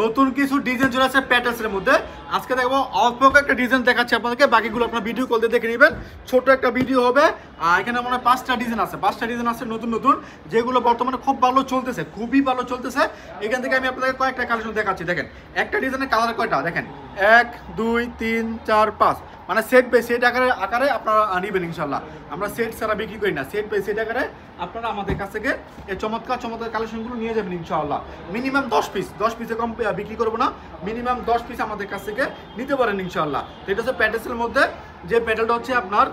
নতুন কিছু ডিজাইন চলে আসছে প্যাটেলসের মধ্যে। আজকে দেখবো অল্প একটা ডিজাইন দেখাচ্ছি আপনাদেরকে, বাকিগুলো আপনার ভিডিও কল দিয়ে দেখে নেবেন। ছোট একটা ভিডিও হবে। এখানে মনে হয় 5টা ডিজাইন আছে নতুন নতুন, যেগুলো বর্তমানে খুব ভালো চলতেছে, খুবই ভালো চলতেছে। এখান থেকে আমি আপনাদের কয়েকটা কালেকশন দেখাচ্ছি। দেখেন একটা ডিজাইনের কালার কয়টা দেখেন, 1 2 3 4 5, মানে সেট বাই সেট আকারে আপনারা নেবেন ইনশাল্লাহ। আমরা সেট ছাড়া বিক্রি করি না, সেট বাই সেট আকারে আপনারা আমাদের কাছ থেকে এই চমৎকার কালেকশনগুলো নিয়ে যাবেন ইনশাআল্লাহ। মিনিমাম 10 পিসে কম বিক্রি করবো না, মিনিমাম 10 পিস আমাদের কাছ থেকে নিতে পারেন ইনশাআল্লাহ। এটা হচ্ছে প্যাটেলসের মধ্যে, যে প্যাটেলটা হচ্ছে আপনার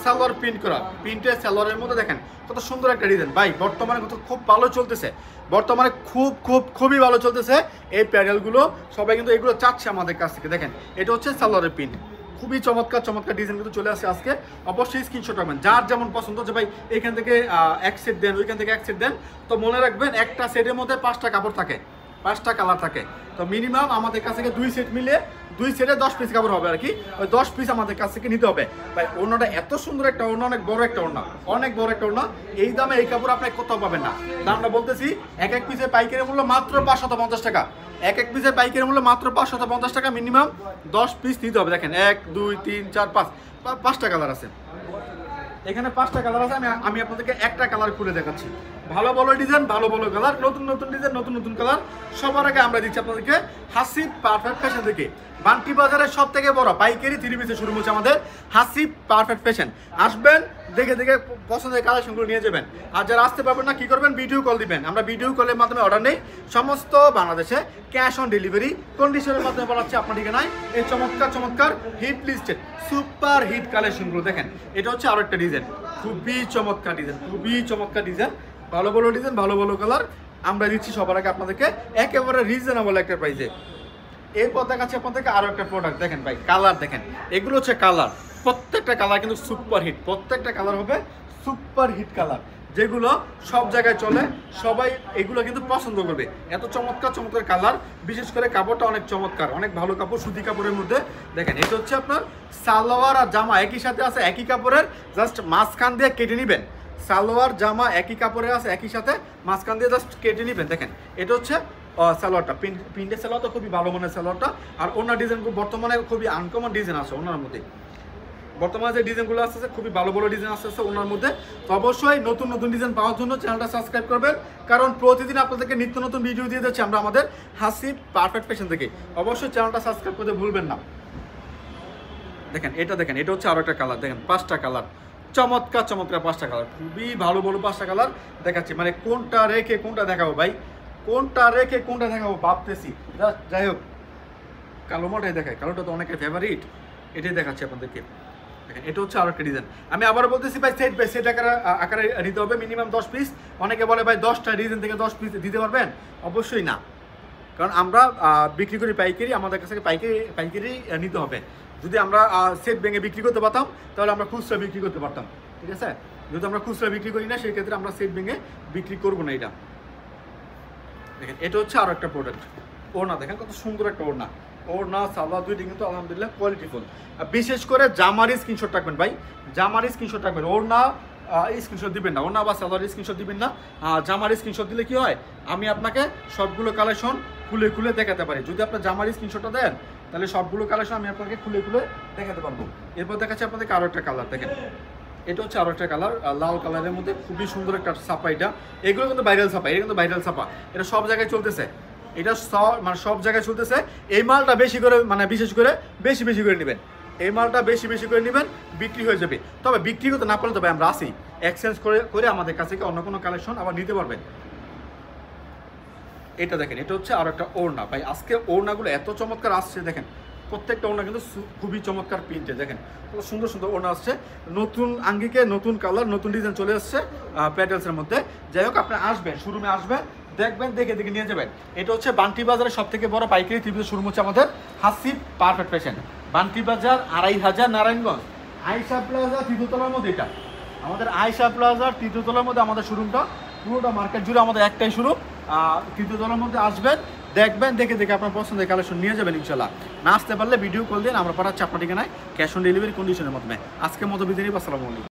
সালোয়ার প্রিন্ট করা, প্রিন্টের সালোয়ারের মধ্যে দেখেন কত সুন্দর একটা ডিজাইন ভাই। বর্তমানে খুব ভালো চলতেছে, বর্তমানে খুবই ভালো চলতেছে এই প্যাটেলগুলো। সবাই কিন্তু এগুলো চাচ্ছে আমাদের কাছ থেকে। দেখেন এটা হচ্ছে সালোয়ারের প্রিন্ট, খুবই চমৎকার ডিজাইন কিন্তু চলে আসে আজকে। অবশ্যই স্ক্রিনশট রাখবেন, যার যেমন পছন্দ, যে ভাই এখান থেকে এক সেট দেন, ওইখান থেকে এক সেট দেন। তো মনে রাখবেন একটা সেটের মধ্যে 5টা কাপড় থাকে, 5টা কালার থাকে। তো মিনিমাম আমাদের কাছ থেকে 2 সেট মিলে 2 সেটে 10 পিস কাপড় হবে আর কি। ওই 10 পিস আমাদের কাছ থেকে নিতে হবে ভাই। ওড়নাটা এত সুন্দর একটা ওড়না, অনেক বড় একটা ওড়না। এই দামে এই কাপড় আপনি কোথাও পাবেন না। দামটা বলতেছি, এক পিসের পাইকারি মূল্য মাত্র 550 টাকা। এক পিসের পাইকারি মূল্য মাত্র 550 টাকা। মিনিমাম 10 পিস নিতে হবে। দেখেন 1 2 3 4 5টা কালার আছে এখানে, 5টা কালার আছে। আমি আপনাদেরকে একটা কালার খুলে দেখাচ্ছি। ভালো ডিজাইন, ভালো কালার, নতুন ডিজাইন, নতুন কালার। সবার আগে আমরা দিচ্ছি আপনাদেরকে হাসিব পারফেক্ট ফ্যাশন থেকে। বান্টি বাজারের সব থেকে বড় পাইকারি 3 পিসের শুরু হচ্ছে আমাদের হাসিব পারফেক্ট ফ্যাশন। আসবেন, দেখে পছন্দের কালেকশনগুলো নিয়ে যাবেন। আর যারা আসতে পারবেন না, কি করবেন, ভিডিও কল দিবেন। আমরা ভিডিও কলের মাধ্যমে অর্ডার নেই, সমস্ত বাংলাদেশে ক্যাশ অন ডেলিভারি কন্ডিশনের মাধ্যমে বলাচ্ছি আপনার ঠিকানায় এই চমৎকার হিট লিস্টেড সুপার হিট কালেকশনগুলো। দেখেন এটা হচ্ছে আরো একটা ডিজাইন, খুবই চমৎকার ডিজাইন, ভালো ডিজাইন, ভালো কালার আমরা দিচ্ছি সবার আগে আপনাদেরকে একেবারে রিজনেবল একটা প্রাইসে। এরপর দেখাচ্ছি আপনাদেরকে আরো একটা প্রোডাক্ট। দেখেন ভাই কালার দেখেন, এগুলো হচ্ছে কালার, প্রত্যেকটা কালার কিন্তু সুপার হিট, প্রত্যেকটা কালার হবে সুপার হিট কালার, যেগুলো সব জায়গায় চলে, সবাই এগুলো কিন্তু পছন্দ করবে। এত চমৎকার কালার, বিশেষ করে কাপড়টা অনেক চমৎকার, অনেক ভালো কাপড়, সুতি কাপড়ের মধ্যে। দেখেন এটা হচ্ছে আপনার সালোয়ার আর জামা একই সাথে আছে, একই কাপড়ের, জাস্ট মাঝখান দিয়ে কেটে নেবেন। সালোয়ার জামা একই কাপড়ে আছে, একই সাথে মাঝখান দিয়ে জাস্ট কেটে নেবেন। দেখেন এটা হচ্ছে সালোয়ারটা, প্রিন্টের সালোয়ারটা খুবই ভালো মানের সালোয়ারটা। আর ওনার ডিজাইনগুলো বর্তমানে খুবই আনকমন ডিজাইন আছে ওনার মধ্যে। বর্তমানে যে ডিজাইনগুলো আসছে খুবই ভালো ডিজাইন আসছে ওনার মধ্যে। তো অবশ্যই নতুন ডিজাইন পাওয়ার জন্য চ্যানেলটা সাবস্ক্রাইব করবেন, কারণ প্রতিদিন আপনাদেরকে নিত্য নতুন ভিডিও দিয়ে যাচ্ছি আমরা আমাদের হাসিব পারফেক্ট ফ্যাশন থেকে। অবশ্যই চ্যানেলটা সাবস্ক্রাইব করতে ভুলবেন না। দেখেন এটা হচ্ছে আরো একটা কালার। দেখেন 5টা কালার, চমৎকার 5টা কালার, খুবই ভালো 5টা কালার দেখাচ্ছি। মানে কোনটা রেখে কোনটা দেখাবো ভাই, কোনটা দেখাবো ভাবতেছি। যাই হোক, কালোটাই দেখায়, কালোটা তো অনেকের ফেভারিট, এটাই দেখাচ্ছি আপনাদেরকে। দেখেন এটা হচ্ছে আরো একটা ডিজাইন। আমি আবার বলতেছি ভাই, সেট বাই সেট আকারে নিতে হবে, মিনিমাম 10 পিস। অনেকে বলে ভাই 10টা ডিজাইন থেকে 10 পিস দিতে পারবেন, অবশ্যই না, কারণ আমরা বিক্রি করি পাইকারি, আমাদের কাছ থেকে পাইকারি নিতে হবে। যদি আমরা সেট ভেঙে বিক্রি করতে পারতাম, তাহলে আমরা খুচরা বিক্রি করতে পারতাম, ঠিক আছে। যদি আমরা খুচরা বিক্রি করি না, সেই ক্ষেত্রে আমরা সেট ভেঙে বিক্রি করবো না। এটা দেখেন এটা হচ্ছে আরো একটা প্রোডাক্ট। ওড়না দেখেন কত সুন্দর একটা ওড়না সালোয়ার দুইটি কিন্তু আলহামদুলিল্লাহ কোয়ালিটিফুল। বিশেষ করে জামার স্ক্রিনশট রাখবেন ভাই, জামার স্ক্রিনশট রাখবেন, ওড়না স্ক্রিনশট দিবেন না, ওড়না বা সালোয়ার স্ক্রিনশট দিবেন না। জামার স্ক্রিনশট দিলে কি হয়, আমি আপনাকে সবগুলো কালেকশন খুলে দেখাতে পারি। যদি আপনার জামার স্ক্রিনশটটা দেন, তাহলে সবগুলো কালেকশন আমি আপনাকে খুলে দেখাতে পারবো। এরপর দেখাচ্ছি আপনাদেরকে আরো একটা কালার। দেখেন এটা হচ্ছে আরো একটা কালার, লাল কালারের মধ্যে খুবই সুন্দর একটা ছাপা। এগুলো কিন্তু ভাইরাল ছাপা, এটা সব জায়গায় চলতেছে, এটা মানে সব জায়গায় চলতেছে। এই মালটা বেশি করে, মানে বিশেষ করে বেশি করে নেবেন, এই মালটা বেশি করে নেবেন, বিক্রি হয়ে যাবে। তবে বিক্রি করতে না পারলে, তবে আমরা আসি, এক্সচেঞ্জ করে আমাদের কাছে অন্য কোনো কালেকশন আবার নিতে পারবেন। এটা দেখেন এটা হচ্ছে আরো একটা ওড়না ভাই। আজকে ওড়নাগুলো এত চমৎকার আসছে, দেখেন প্রত্যেকটা ওড়না কিন্তু খুবই চমৎকার প্রিন্টে। দেখেন কত সুন্দর ওড়না আসছে, নতুন আঙ্গিকে, নতুন কালার, নতুন ডিজাইন চলে আসছে প্যাটেলসের মধ্যে। যাই হোক, আপনি আসবেন, শোরুমে আসবেন, দেখবেন, দেখে নিয়ে যাবেন। এটা হচ্ছে বান্টি বাজারের সব থেকে বড় পাইকারি 3 পিসের শোরুম হচ্ছে আমাদের হাসিব পারফেক্ট ফ্যাশন। বান্টি বাজার 2500 নারায়ণগঞ্জ, আয়েশা প্লাজা তৃতীয়তলার মধ্যে। এটা আমাদের আয়েশা প্লাজার তৃতীয়তলার মধ্যে আমাদের শোরুমটা, পুরোটা মার্কেট জুড়ে আমাদের একটাই শোরুম। তৃতীয়তলার মধ্যে আসবেন, দেখবেন, দেখে আপনার পছন্দের কালেকশন নিয়ে যাবেন ইনশাল্লাহ। না আসতে পারলে ভিডিও কল দিন, আমরা পাঠাচ্ছি আপনার ঠিকানায় ক্যাশ অন ডেলিভারি কন্ডিশনের মাধ্যমে। আজকের মতো বিদায় নিব, আসসালামু আলাইকুম।